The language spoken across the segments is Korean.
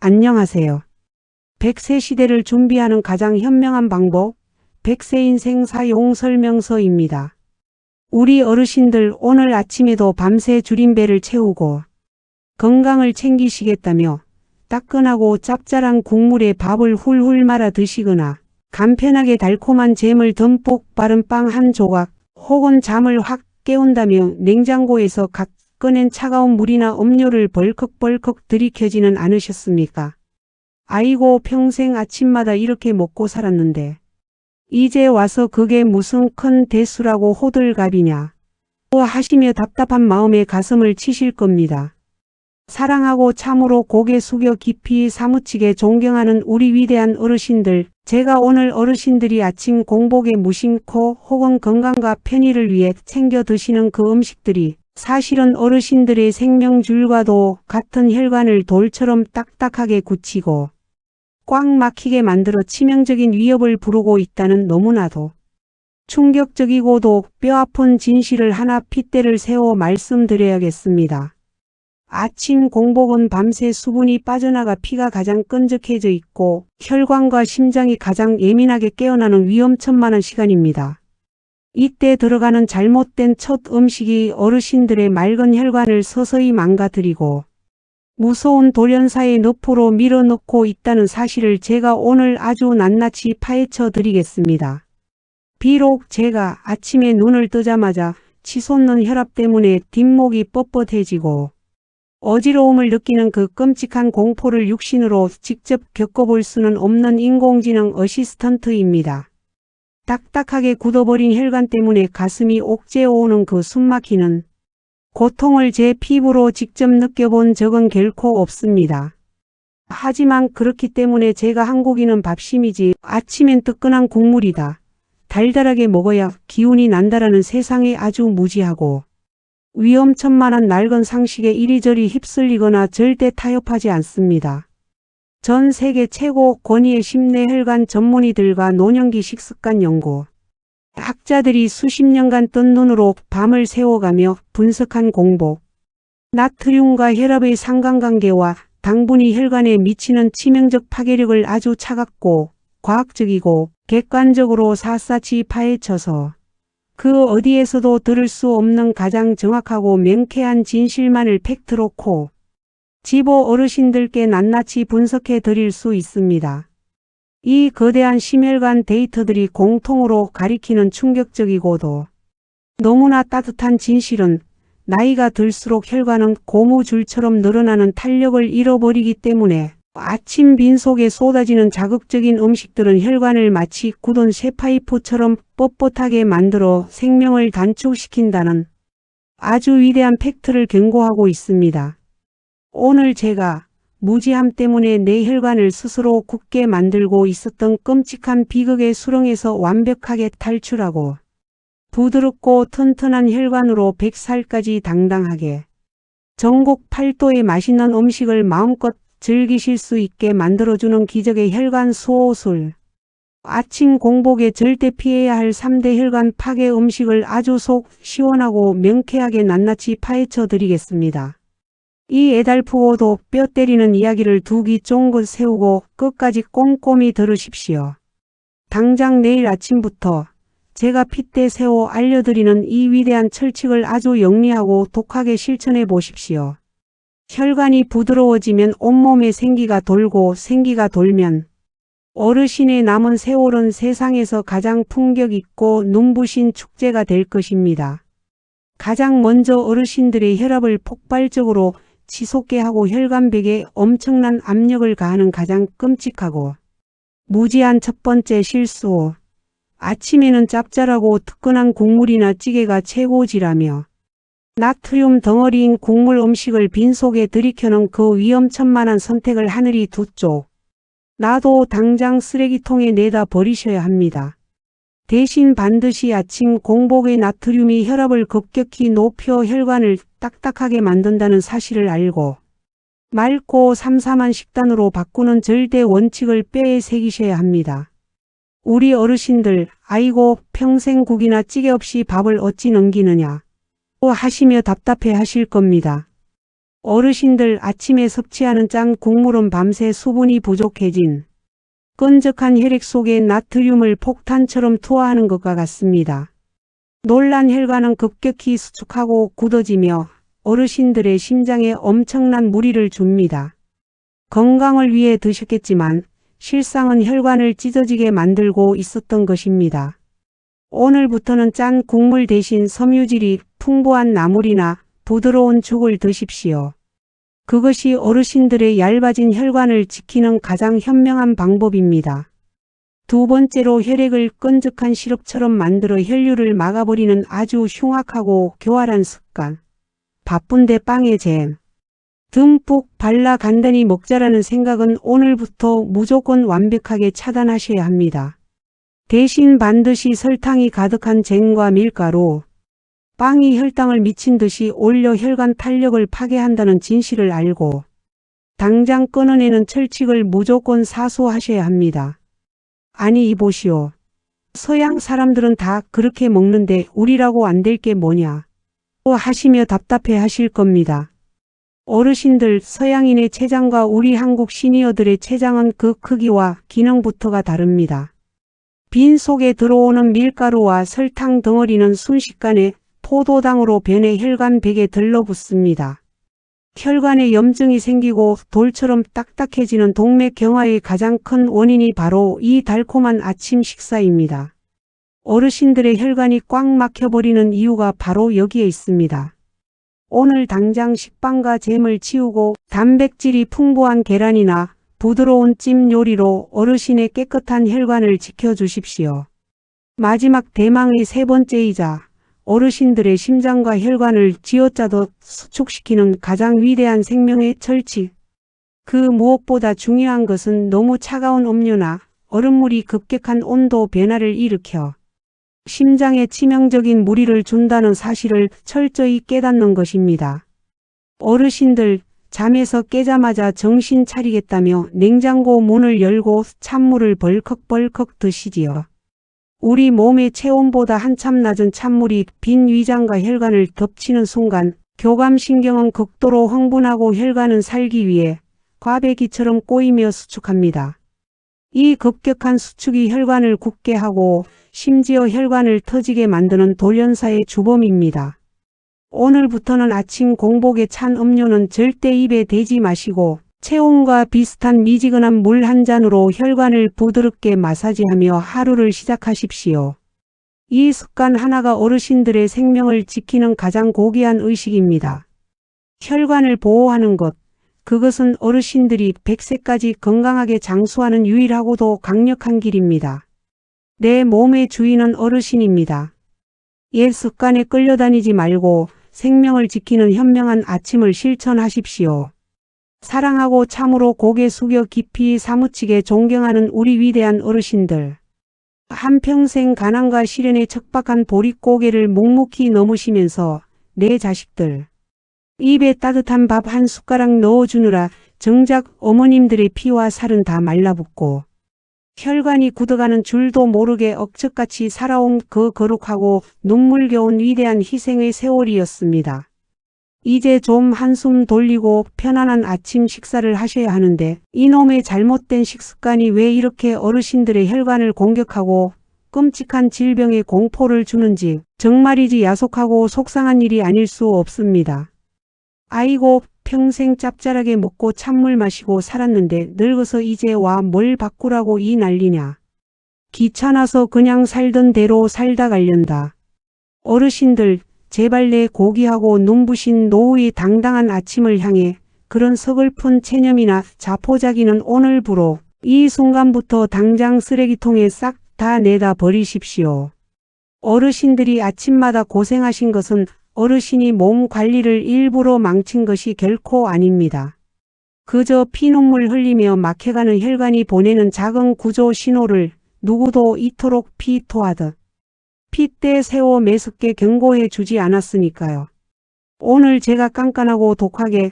안녕하세요. 100세 시대를 준비하는 가장 현명한 방법, 100세 인생 사용 설명서입니다. 우리 어르신들 오늘 아침에도 밤새 줄인 배를 채우고 건강을 챙기시겠다며 따끈하고 짭짤한 국물에 밥을 훌훌 말아 드시거나 간편하게 달콤한 잼을 듬뿍 바른 빵 한 조각 혹은 잠을 확 깨운다며 냉장고에서 각 꺼낸 차가운 물이나 음료를 벌컥벌컥 들이켜지는 않으셨습니까? 아이고 평생 아침마다 이렇게 먹고 살았는데 이제 와서 그게 무슨 큰 대수라고 호들갑이냐 하시며 답답한 마음에 가슴을 치실 겁니다. 사랑하고 참으로 고개 숙여 깊이 사무치게 존경하는 우리 위대한 어르신들, 제가 오늘 어르신들이 아침 공복에 무심코 혹은 건강과 편의를 위해 챙겨 드시는 그 음식들이 사실은 어르신들의 생명줄과도 같은 혈관을 돌처럼 딱딱하게 굳히고 꽉 막히게 만들어 치명적인 위협을 부르고 있다는 너무나도 충격적이고도 뼈아픈 진실을 하나 핏대를 세워 말씀드려야겠습니다. 아침 공복은 밤새 수분이 빠져나가 피가 가장 끈적해져 있고 혈관과 심장이 가장 예민하게 깨어나는 위험천만한 시간입니다. 이때 들어가는 잘못된 첫 음식이 어르신들의 맑은 혈관을 서서히 망가뜨리고 무서운 돌연사의 늪으로 밀어넣고 있다는 사실을 제가 오늘 아주 낱낱이 파헤쳐 드리겠습니다. 비록 제가 아침에 눈을 뜨자마자 치솟는 혈압 때문에 뒷목이 뻣뻣해지고 어지러움을 느끼는 그 끔찍한 공포를 육신으로 직접 겪어볼 수는 없는 인공지능 어시스턴트입니다. 딱딱하게 굳어버린 혈관 때문에 가슴이 옥죄어오는 그 숨막히는 고통을 제 피부로 직접 느껴본 적은 결코 없습니다. 하지만 그렇기 때문에 제가 한국인은 밥심이지 아침엔 뜨끈한 국물이다. 달달하게 먹어야 기운이 난다라는 세상에 아주 무지하고 위험천만한 낡은 상식에 이리저리 휩쓸리거나 절대 타협하지 않습니다. 전 세계 최고 권위의 심내혈관 전문의들과 노년기 식습관 연구 학자들이 수십 년간 뜬 눈으로 밤을 새워가며 분석한 공복, 나트륨과 혈압의 상관관계와 당분이 혈관에 미치는 치명적 파괴력을 아주 차갑고 과학적이고 객관적으로 샅샅이 파헤쳐서 그 어디에서도 들을 수 없는 가장 정확하고 명쾌한 진실만을 팩트로 코 집어 어르신들께 낱낱이 분석해 드릴 수 있습니다. 이 거대한 심혈관 데이터들이 공통으로 가리키는 충격적이고도 너무나 따뜻한 진실은 나이가 들수록 혈관은 고무줄처럼 늘어나는 탄력을 잃어버리기 때문에 아침 빈속에 쏟아지는 자극적인 음식들은 혈관을 마치 굳은 쇠파이프처럼 뻣뻣하게 만들어 생명을 단축시킨다는 아주 위대한 팩트를 경고하고 있습니다. 오늘 제가 무지함 때문에 내 혈관을 스스로 굳게 만들고 있었던 끔찍한 비극의 수렁에서 완벽하게 탈출하고 부드럽고 튼튼한 혈관으로 100살까지 당당하게 전국 8도의 맛있는 음식을 마음껏 즐기실 수 있게 만들어주는 기적의 혈관 수호술. 아침 공복에 절대 피해야 할 3대 혈관 파괴 음식을 아주 속 시원하고 명쾌하게 낱낱이 파헤쳐 드리겠습니다. 이 애달프고도 뼈 때리는 이야기를 두 귀 쫑긋 세우고 끝까지 꼼꼼히 들으십시오. 당장 내일 아침부터 제가 핏대 세워 알려드리는 이 위대한 철칙을 아주 영리하고 독하게 실천해 보십시오. 혈관이 부드러워지면 온몸에 생기가 돌고 생기가 돌면 어르신의 남은 세월은 세상에서 가장 풍경 있고 눈부신 축제가 될 것입니다. 가장 먼저 어르신들의 혈압을 폭발적으로 치솟게 하고 혈관벽에 엄청난 압력을 가하는 가장 끔찍하고 무지한 첫 번째 실수. 아침에는 짭짤하고 뜨끈한 국물이나 찌개가 최고지라며 나트륨 덩어리인 국물 음식을 빈속에 들이켜는 그 위험천만한 선택을 하늘이 두 쪽 나도 당장 쓰레기통에 내다 버리셔야 합니다. 대신 반드시 아침 공복의 나트륨이 혈압을 급격히 높여 혈관을 딱딱하게 만든다는 사실을 알고 맑고 삼삼한 식단으로 바꾸는 절대 원칙을 뼈에 새기셔야 합니다. 우리 어르신들, 아이고 평생 국이나 찌개 없이 밥을 어찌 넘기느냐 하시며 답답해 하실 겁니다. 어르신들 아침에 섭취하는 짠 국물은 밤새 수분이 부족해진 끈적한 혈액 속에 나트륨을 폭탄처럼 투하하는 것과 같습니다. 놀란 혈관은 급격히 수축하고 굳어지며 어르신들의 심장에 엄청난 무리를 줍니다. 건강을 위해 드셨겠지만 실상은 혈관을 찢어지게 만들고 있었던 것입니다. 오늘부터는 짠 국물 대신 섬유질이 풍부한 나물이나 부드러운 죽을 드십시오. 그것이 어르신들의 얇아진 혈관을 지키는 가장 현명한 방법입니다. 두 번째로 혈액을 끈적한 시럽처럼 만들어 혈류를 막아버리는 아주 흉악하고 교활한 습관. 바쁜데 빵에 잼 듬뿍 발라 간단히 먹자라는 생각은 오늘부터 무조건 완벽하게 차단하셔야 합니다. 대신 반드시 설탕이 가득한 잼과 밀가루, 빵이 혈당을 미친 듯이 올려 혈관 탄력을 파괴한다는 진실을 알고 당장 끊어내는 철칙을 무조건 사수하셔야 합니다. 아니 이보시오. 서양 사람들은 다 그렇게 먹는데 우리라고 안 될 게 뭐냐 하시며 답답해 하실 겁니다. 어르신들 서양인의 췌장과 우리 한국 시니어들의 췌장은 그 크기와 기능부터가 다릅니다. 빈 속에 들어오는 밀가루와 설탕 덩어리는 순식간에 포도당으로 변해 혈관 벽에 들러붙습니다. 혈관에 염증이 생기고 돌처럼 딱딱해지는 동맥경화의 가장 큰 원인이 바로 이 달콤한 아침 식사입니다. 어르신들의 혈관이 꽉 막혀버리는 이유가 바로 여기에 있습니다. 오늘 당장 식빵과 잼을 치우고 단백질이 풍부한 계란이나 부드러운 찜 요리로 어르신의 깨끗한 혈관을 지켜주십시오. 마지막 대망의 세 번째이자 어르신들의 심장과 혈관을 쥐어짜듯 수축시키는 가장 위대한 생명의 철칙. 그 무엇보다 중요한 것은 너무 차가운 음료나 얼음물이 급격한 온도 변화를 일으켜 심장에 치명적인 무리를 준다는 사실을 철저히 깨닫는 것입니다. 어르신들 잠에서 깨자마자 정신 차리겠다며 냉장고 문을 열고 찬물을 벌컥벌컥 드시지요. 우리 몸의 체온보다 한참 낮은 찬물이 빈 위장과 혈관을 덮치는 순간 교감신경은 극도로 흥분하고 혈관은 살기 위해 꽈배기처럼 꼬이며 수축합니다. 이 급격한 수축이 혈관을 굳게 하고 심지어 혈관을 터지게 만드는 돌연사의 주범입니다. 오늘부터는 아침 공복에 찬 음료는 절대 입에 대지 마시고 체온과 비슷한 미지근한 물 한 잔으로 혈관을 부드럽게 마사지하며 하루를 시작하십시오. 이 습관 하나가 어르신들의 생명을 지키는 가장 고귀한 의식입니다. 혈관을 보호하는 것, 그것은 어르신들이 100세까지 건강하게 장수하는 유일하고도 강력한 길입니다. 내 몸의 주인은 어르신입니다. 옛 습관에 끌려다니지 말고 생명을 지키는 현명한 아침을 실천하십시오. 사랑하고 참으로 고개 숙여 깊이 사무치게 존경하는 우리 위대한 어르신들. 한평생 가난과 시련에 척박한 보릿고개를 묵묵히 넘으시면서 내 자식들 입에 따뜻한 밥 한 숟가락 넣어주느라 정작 어머님들의 피와 살은 다 말라붙고 혈관이 굳어가는 줄도 모르게 억척같이 살아온 그 거룩하고 눈물겨운 위대한 희생의 세월이었습니다. 이제 좀 한숨 돌리고 편안한 아침 식사를 하셔야 하는데 이놈의 잘못된 식습관이 왜 이렇게 어르신들의 혈관을 공격하고 끔찍한 질병에 공포를 주는지 정말이지 야속하고 속상한 일이 아닐 수 없습니다. 아이고 평생 짭짤하게 먹고 찬물 마시고 살았는데 늙어서 이제 와 뭘 바꾸라고 이 난리냐. 귀찮아서 그냥 살던 대로 살다 갈련다. 어르신들 제발 내 고귀하고 눈부신 노후의 당당한 아침을 향해 그런 서글픈 체념이나 자포자기는 오늘부로 이 순간부터 당장 쓰레기통에 싹 다 내다 버리십시오. 어르신들이 아침마다 고생하신 것은 어르신이 몸 관리를 일부러 망친 것이 결코 아닙니다. 그저 피눈물 흘리며 막혀가는 혈관이 보내는 작은 구조 신호를 누구도 이토록 피토하듯 핏대 세워 매섭게 경고해 주지 않았으니까요. 오늘 제가 깐깐하고 독하게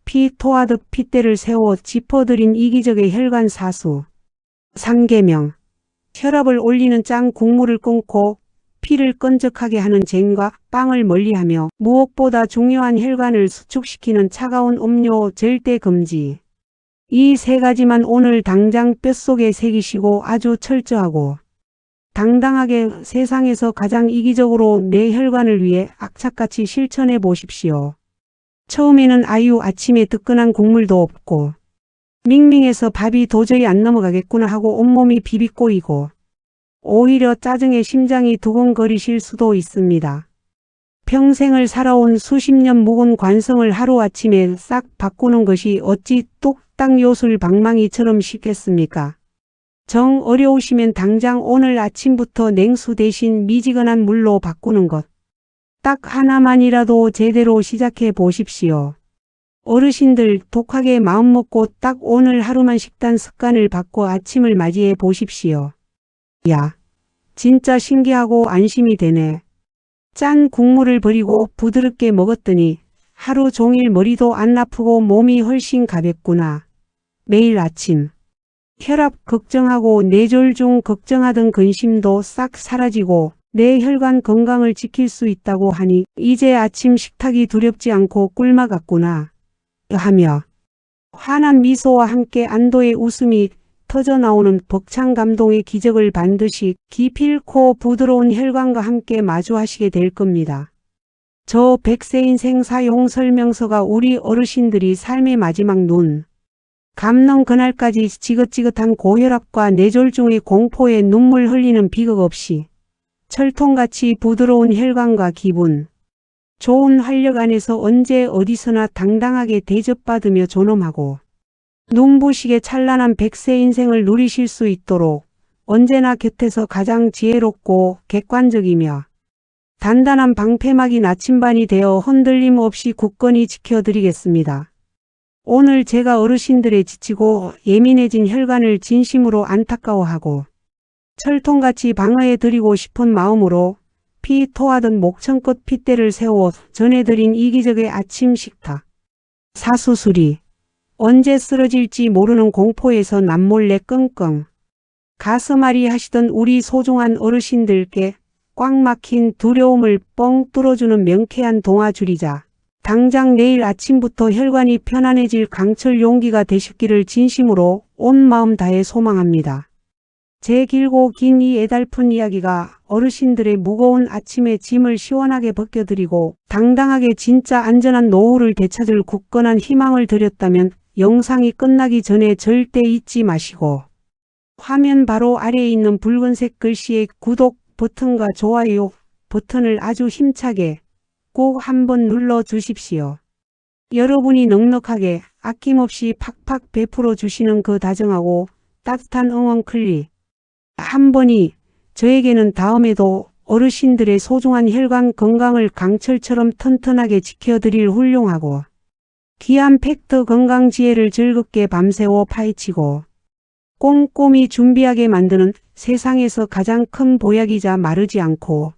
피토하듯 핏대를 세워 짚어드린 이기적의 혈관 사수. 3계명. 혈압을 올리는 짠 국물을 끊고 피를 끈적하게 하는 잼과 빵을 멀리하며 무엇보다 중요한 혈관을 수축시키는 차가운 음료 절대 금지. 이 세 가지만 오늘 당장 뼛속에 새기시고 아주 철저하고 당당하게 세상에서 가장 이기적으로 내 혈관을 위해 악착같이 실천해 보십시오. 처음에는 아유 아침에 뜨끈한 국물도 없고 밍밍해서 밥이 도저히 안 넘어가겠구나 하고 온몸이 비비꼬이고 오히려 짜증에 심장이 두근거리실 수도 있습니다. 평생을 살아온 수십 년 묵은 관성을 하루아침에 싹 바꾸는 것이 어찌 뚝딱 요술방망이처럼 쉽겠습니까? 정 어려우시면 당장 오늘 아침부터 냉수 대신 미지근한 물로 바꾸는 것. 딱 하나만이라도 제대로 시작해 보십시오. 어르신들 독하게 마음먹고 딱 오늘 하루만 식단 습관을 바꿔 아침을 맞이해 보십시오. 야, 진짜 신기하고 안심이 되네. 짠 국물을 버리고 부드럽게 먹었더니 하루 종일 머리도 안 아프고 몸이 훨씬 가볍구나. 매일 아침 혈압 걱정하고 뇌졸중 걱정하던 근심도 싹 사라지고 내 혈관 건강을 지킬 수 있다고 하니 이제 아침 식탁이 두렵지 않고 꿀맛 같구나 하며 환한 미소와 함께 안도의 웃음이 터져나오는 벅찬 감동의 기적을 반드시 기필코 부드러운 혈관과 함께 마주하시게 될 겁니다. 저 100세 인생 사용 설명서가 우리 어르신들이 삶의 마지막 눈 감는 그날까지 지긋지긋한 고혈압과 뇌졸중의 공포에 눈물 흘리는 비극 없이 철통같이 부드러운 혈관과 기분, 좋은 활력 안에서 언제 어디서나 당당하게 대접받으며 존엄하고 눈부시게 찬란한 100세 인생을 누리실 수 있도록 언제나 곁에서 가장 지혜롭고 객관적이며 단단한 방패막이 나침반이 되어 흔들림 없이 굳건히 지켜드리겠습니다. 오늘 제가 어르신들의 지치고 예민해진 혈관을 진심으로 안타까워하고 철통같이 방어해드리고 싶은 마음으로 피 토하던 목청껏 핏대를 세워 전해드린 이기적의 아침 식탁. 사수술이 언제 쓰러질지 모르는 공포에서 남몰래 끙끙 가슴앓이 하시던 우리 소중한 어르신들께 꽉 막힌 두려움을 뻥 뚫어주는 명쾌한 동화줄이자 당장 내일 아침부터 혈관이 편안해질 강철 용기가 되시기를 진심으로 온 마음 다해 소망합니다. 제 길고 긴 이 애달픈 이야기가 어르신들의 무거운 아침의 짐을 시원하게 벗겨드리고 당당하게 진짜 안전한 노후를 되찾을 굳건한 희망을 드렸다면 영상이 끝나기 전에 절대 잊지 마시고 화면 바로 아래에 있는 붉은색 글씨의 구독 버튼과 좋아요 버튼을 아주 힘차게 꼭 한번 눌러 주십시오. 여러분이 넉넉하게 아낌없이 팍팍 베풀어 주시는 그 다정하고 따뜻한 응원 클릭 한 번이 저에게는 다음에도 어르신들의 소중한 혈관 건강을 강철처럼 튼튼하게 지켜드릴 훌륭하고 귀한 팩트 건강 지혜를 즐겁게 밤새워 파헤치고 꼼꼼히 준비하게 만드는 세상에서 가장 큰 보약이자 마르지 않고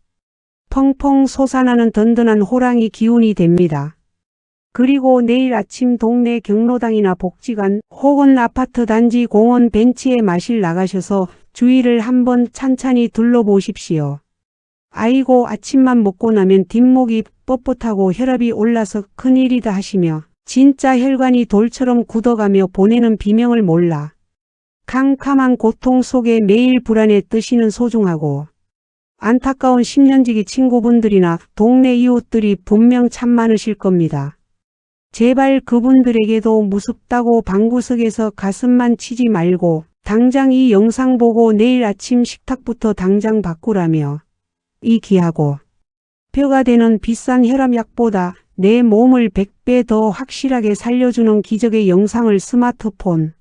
펑펑 솟아나는 든든한 호랑이 기운이 됩니다. 그리고 내일 아침 동네 경로당이나 복지관 혹은 아파트 단지 공원 벤치에 마실 나가셔서 주위를 한번 찬찬히 둘러보십시오. 아이고 아침만 먹고 나면 뒷목이 뻣뻣하고 혈압이 올라서 큰일이다 하시며 진짜 혈관이 돌처럼 굳어가며 보내는 비명을 몰라 캄캄한 고통 속에 매일 불안에 뜨시는 소중하고 안타까운 10년지기 친구분들이나 동네 이웃들이 분명 참 많으실 겁니다. 제발 그분들에게도 무섭다고 방구석에서 가슴만 치지 말고 당장 이 영상 보고 내일 아침 식탁부터 당장 바꾸라며 이 귀하고 뼈가 되는 비싼 혈압약보다 내 몸을 100배 더 확실하게 살려주는 기적의 영상을 스마트폰,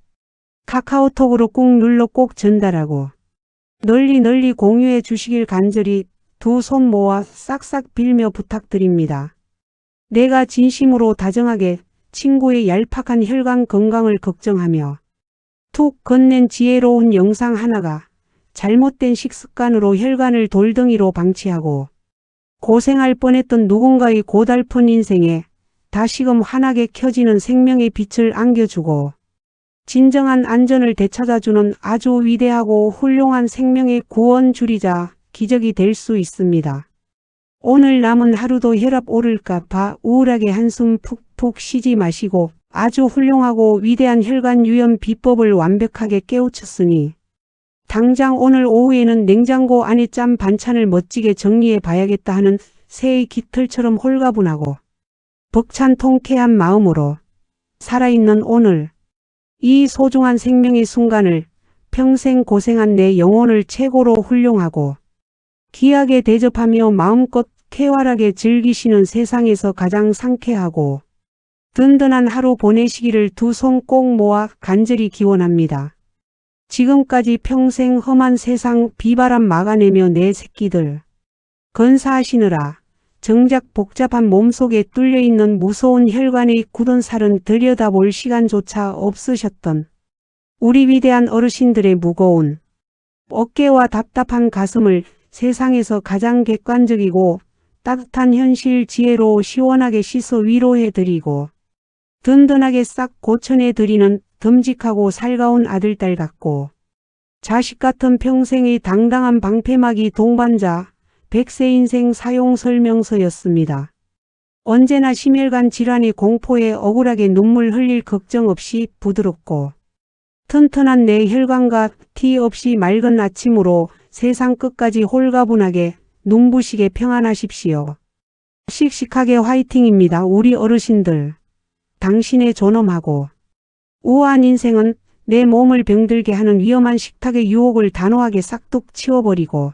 카카오톡으로 꾹 눌러 꼭 전달하고 널리 공유해 주시길 간절히 두 손 모아 싹싹 빌며 부탁드립니다. 내가 진심으로 다정하게 친구의 얄팍한 혈관 건강을 걱정하며 툭 건넨 지혜로운 영상 하나가 잘못된 식습관으로 혈관을 돌덩이로 방치하고 고생할 뻔했던 누군가의 고달픈 인생에 다시금 환하게 켜지는 생명의 빛을 안겨주고 진정한 안전을 되찾아주는 아주 위대하고 훌륭한 생명의 구원줄이자 기적이 될 수 있습니다. 오늘 남은 하루도 혈압 오를까 봐 우울하게 한숨 푹푹 쉬지 마시고 아주 훌륭하고 위대한 혈관 유연 비법을 완벽하게 깨우쳤으니 당장 오늘 오후에는 냉장고 안에 짠 반찬을 멋지게 정리해 봐야겠다 하는 새의 깃털처럼 홀가분하고 벅찬 통쾌한 마음으로 살아있는 오늘, 이 소중한 생명의 순간을 평생 고생한 내 영혼을 최고로 훌륭하고 귀하게 대접하며 마음껏 쾌활하게 즐기시는 세상에서 가장 상쾌하고 든든한 하루 보내시기를 두 손 꼭 모아 간절히 기원합니다. 지금까지 평생 험한 세상 비바람 막아내며 내 새끼들 건사하시느라 정작 복잡한 몸속에 뚫려있는 무서운 혈관의 굳은 살은 들여다볼 시간조차 없으셨던 우리 위대한 어르신들의 무거운 어깨와 답답한 가슴을 세상에서 가장 객관적이고 따뜻한 현실 지혜로 시원하게 씻어 위로해드리고 든든하게 싹 고쳐내드리는 듬직하고 살가운 아들딸 같고 자식 같은 평생의 당당한 방패막이 동반자 100세 인생 사용 설명서였습니다. 언제나 심혈관 질환의 공포에 억울하게 눈물 흘릴 걱정 없이 부드럽고 튼튼한 내 혈관과 티 없이 맑은 아침으로 세상 끝까지 홀가분하게 눈부시게 평안하십시오. 씩씩하게 화이팅입니다. 우리 어르신들. 당신의 존엄하고 우아한 인생은 내 몸을 병들게 하는 위험한 식탁의 유혹을 단호하게 싹둑 치워버리고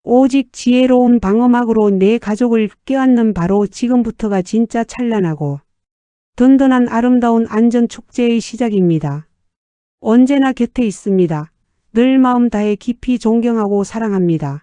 오직 지혜로운 방어막으로 내 가족을 껴안는 바로 지금부터가 진짜 찬란하고 든든한 아름다운 안전축제의 시작입니다. 언제나 곁에 있습니다. 늘 마음 다해 깊이 존경하고 사랑합니다.